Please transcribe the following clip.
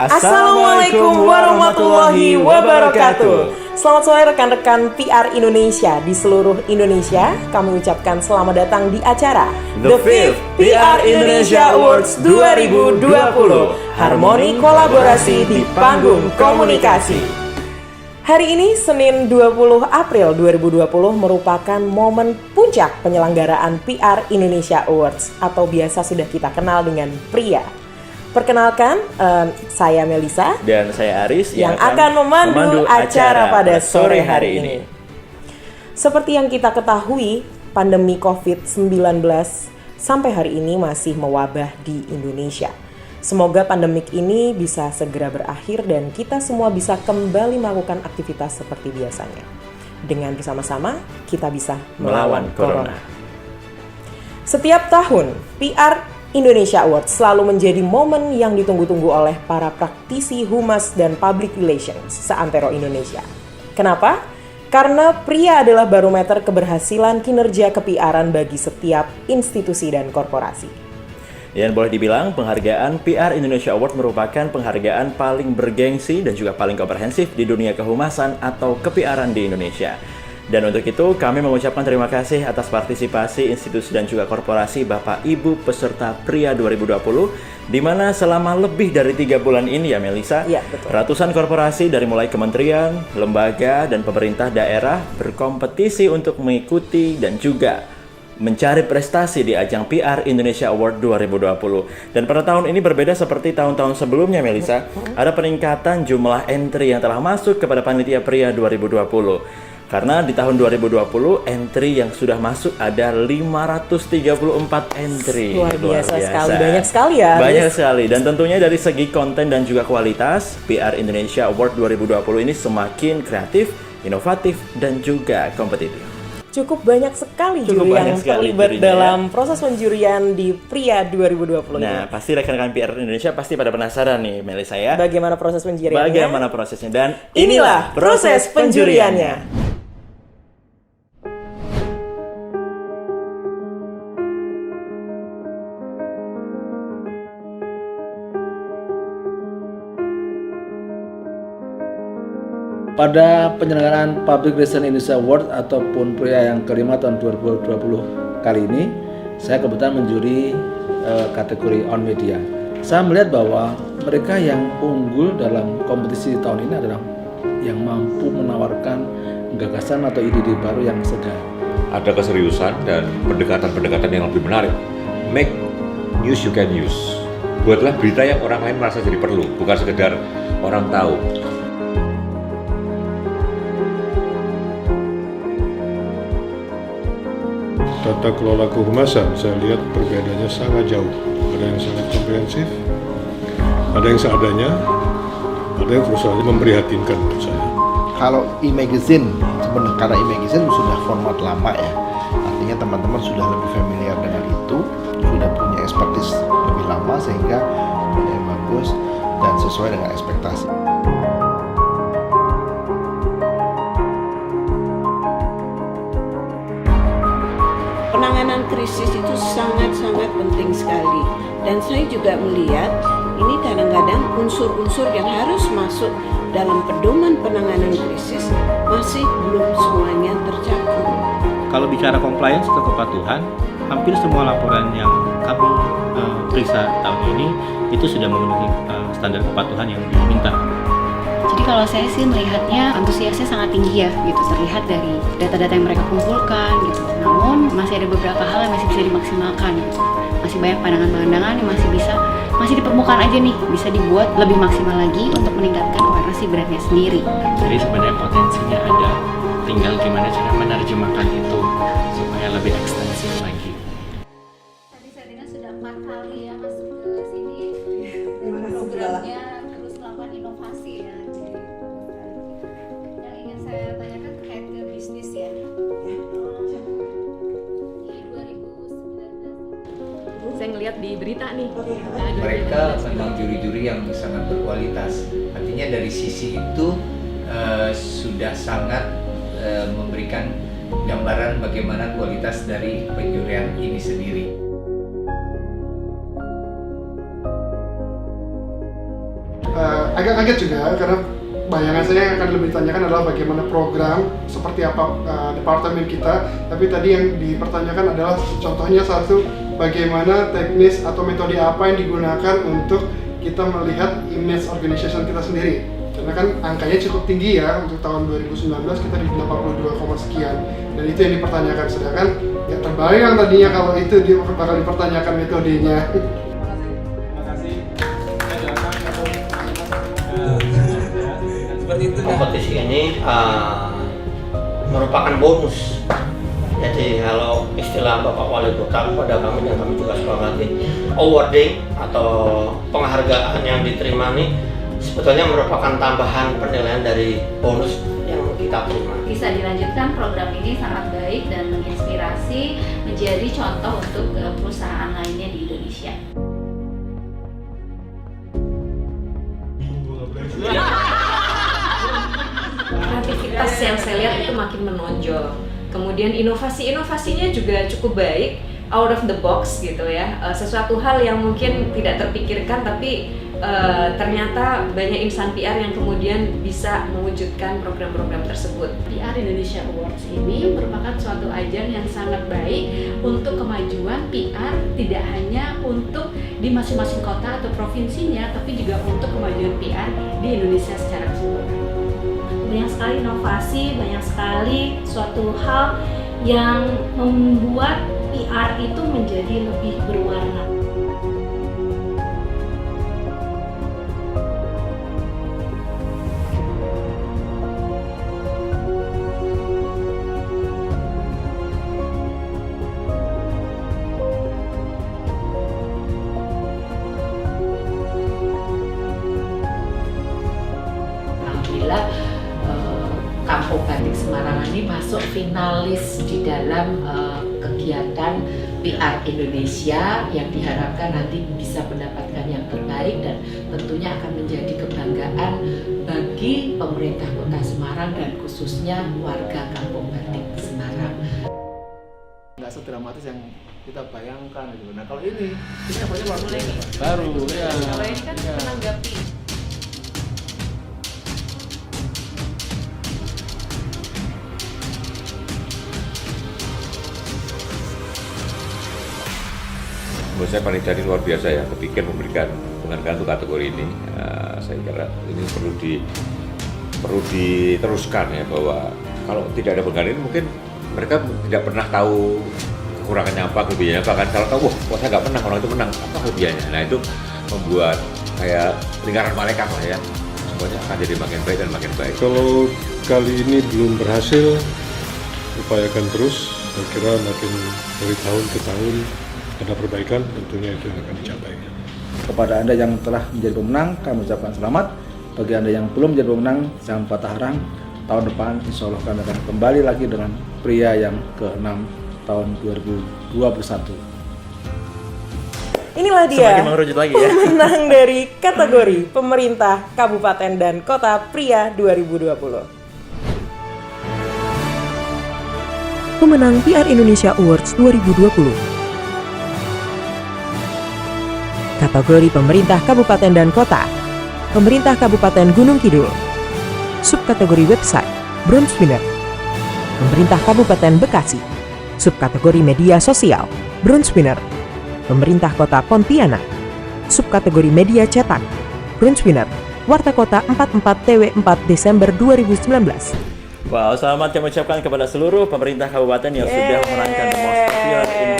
Assalamualaikum warahmatullahi wabarakatuh. Selamat sore rekan-rekan PR Indonesia di seluruh Indonesia. Kami ucapkan selamat datang di acara The Fifth PR Indonesia Awards 2020. Harmoni kolaborasi di panggung komunikasi. Hari ini Senin 20 April 2020 merupakan momen puncak penyelenggaraan PR Indonesia Awards atau biasa sudah kita kenal dengan PRIA. Perkenalkan, saya Melisa dan saya Aris yang akan memandu acara pada sore hari ini. Seperti yang kita ketahui, pandemi COVID-19 sampai hari ini masih mewabah di Indonesia. Semoga pandemik ini bisa segera berakhir dan kita semua bisa kembali melakukan aktivitas seperti biasanya. Dengan bersama-sama, kita bisa melawan corona. Setiap tahun, PR Indonesia Awards selalu menjadi momen yang ditunggu-tunggu oleh para praktisi humas dan public relations seantero Indonesia. Kenapa? Karena PRIA adalah barometer keberhasilan kinerja ke-PR-an bagi setiap institusi dan korporasi. Dan boleh dibilang penghargaan PR Indonesia Award merupakan penghargaan paling bergengsi dan juga paling komprehensif di dunia kehumasan atau ke-PR-an di Indonesia. Dan untuk itu kami mengucapkan terima kasih atas partisipasi institusi dan juga korporasi Bapak Ibu peserta PRIA 2020 di mana selama lebih dari 3 bulan ini ya Melisa, ya, betul. Ratusan korporasi dari mulai kementerian, lembaga, dan pemerintah daerah berkompetisi untuk mengikuti dan juga mencari prestasi di ajang PR Indonesia Award 2020. Dan pada tahun ini berbeda seperti tahun-tahun sebelumnya Melisa, ada peningkatan jumlah entry yang telah masuk kepada panitia PRIA 2020. Karena di tahun 2020 entry yang sudah masuk ada 534 entry. Luar biasa sekali, banyak sekali ya. Banyak sekali, dan tentunya dari segi konten dan juga kualitas, PR Indonesia Award 2020 ini semakin kreatif, inovatif, dan juga kompetitif. Cukup banyak sekali juri yang terlibat dalam proses penjurian di PRIA 2020. Nah, pasti rekan-rekan PR Indonesia pasti pada penasaran nih, Melisa ya. Bagaimana proses penjuriannya? Bagaimana prosesnya, dan inilah proses penjuriannya. Pada penyelenggaraan Public Relations Indonesia Award ataupun PRIA yang kelima tahun 2020 kali ini, saya kebetulan menjuri kategori on media. Saya melihat bahwa mereka yang unggul dalam kompetisi tahun ini adalah yang mampu menawarkan gagasan atau ide-ide baru yang segar. Ada keseriusan dan pendekatan-pendekatan yang lebih menarik. Make news you can use. Buatlah berita yang orang lain merasa jadi perlu, bukan sekedar orang tahu. Tata kelola kehumasan, saya lihat perbedaannya sangat jauh. Ada yang sangat komprehensif, ada yang seadanya, ada yang terus saja memprihatinkan menurut saya. Kalau e-magazine, sebenarnya karena e-magazine sudah format lama ya, artinya teman-teman sudah lebih familiar dengan itu, sudah punya expertise lebih lama sehingga yang bagus dan sesuai dengan ekspektasi. Penanganan krisis itu sangat-sangat penting sekali, dan saya juga melihat ini kadang-kadang unsur-unsur yang harus masuk dalam pedoman penanganan krisis masih belum semuanya tercakup. Kalau bicara compliance atau kepatuhan, hampir semua laporan yang kami periksa tahun ini itu sudah memenuhi standar kepatuhan yang diminta. Jadi kalau saya sih melihatnya antusiasnya sangat tinggi ya, gitu, terlihat dari data-data yang mereka kumpulkan gitu. Namun masih ada beberapa hal yang masih bisa dimaksimalkan gitu. Masih banyak pandangan-pandangan yang masih di permukaan aja nih, bisa dibuat lebih maksimal lagi untuk meningkatkan awareness si brandnya sendiri. Jadi sebenarnya potensinya ada, tinggal gimana cara menerjemahkan itu supaya lebih ekstensif lagi. Tadi saya dengar sudah 4 kali ya masuk ke sini. Programnya terus melakukan inovasi ya. Yang ingin saya tanyakan terkait ke bisnis ya. Saya ngelihat di berita nih. Mereka memang juri-juri yang sangat berkualitas. Artinya dari sisi itu sudah sangat memberikan gambaran bagaimana kualitas dari penjurian ini sendiri. agak kaget juga karena bayangan saya yang akan lebih ditanyakan adalah bagaimana program, seperti apa departemen kita. Tapi tadi yang dipertanyakan adalah contohnya satu, bagaimana teknis atau metode apa yang digunakan untuk kita melihat image organization kita sendiri. Karena kan angkanya cukup tinggi ya, untuk tahun 2019 kita di 82, sekian, dan itu yang dipertanyakan. Sedangkan ya terbayang tadinya kalau itu bakal dipertanyakan metodenya. Kompetisi ini merupakan bonus. Jadi kalau istilah Bapak Wali Kota pada kami dan kami juga sepakati, awarding atau penghargaan yang diterima ini sebetulnya merupakan tambahan penilaian dari bonus yang kita terima. Bisa dilanjutkan, program ini sangat baik dan menginspirasi, menjadi contoh untuk perusahaan lainnya di Indonesia. Kreativitas yang saya lihat itu makin menonjol. Kemudian inovasinya juga cukup baik, out of the box gitu ya. Sesuatu hal yang mungkin tidak terpikirkan tapi ternyata banyak insan PR yang kemudian bisa mewujudkan program-program tersebut. PR Indonesia Awards ini merupakan suatu ajang yang sangat baik untuk kemajuan PR, tidak hanya untuk di masing-masing kota atau provinsinya, tapi juga untuk kemajuan PR di Indonesia secara keseluruhan. Banyak sekali inovasi, banyak sekali suatu hal yang membuat PR itu menjadi lebih berwarna. Alhamdulillah Kampung Batik Semarang ini masuk finalis di dalam kegiatan PR Indonesia yang diharapkan nanti bisa mendapatkan yang terbaik dan tentunya akan menjadi kebanggaan bagi pemerintah Kota Semarang dan khususnya warga Kampung Batik Semarang. Nggak sedramatis yang kita bayangkan gitu. Nah kalau ini apa aja baru ya. Kalau ini kan menanggapi. Menurut saya panitia ini luar biasa ya, kepikir memberikan penghargaan untuk kategori ini. Saya kira ini perlu diteruskan ya, bahwa kalau tidak ada penghargaan ini mungkin mereka tidak pernah tahu kekurangannya apa, kelebihannya apa kan. Kalau tahu, kok saya nggak pernah, orang itu menang, apa kelebihannya. Nah itu membuat kayak lingkaran malaikat lah ya, semuanya akan jadi makin baik dan makin baik. Kalau kali ini belum berhasil, upayakan terus. Saya kira makin dari tahun ke tahun ada perbaikan, tentunya itu yang akan dicapai. Kepada Anda yang telah menjadi pemenang, kami ucapkan selamat. Bagi Anda yang belum menjadi pemenang, jangan patah arang. Tahun depan insya Allah kami akan kembali lagi dengan pria yang ke-6 tahun 2021. Inilah dia Semakin mengerucut lagi ya. pemenang dari kategori Pemerintah Kabupaten dan Kota Pria 2020. Pemenang PR Indonesia Awards 2020. Kategori Pemerintah Kabupaten dan Kota, Pemerintah Kabupaten Gunung Kidul. Subkategori Website, Bronze Winner. Pemerintah Kabupaten Bekasi. Subkategori Media Sosial, Bronze Winner. Pemerintah Kota Pontianak. Subkategori Media Cetak, Bronze Winner. Warta Kota 44 TW 4 Desember 2019. Wow, selamat kami ucapkan kepada seluruh pemerintah kabupaten yang sudah memenangkan The Most Popular in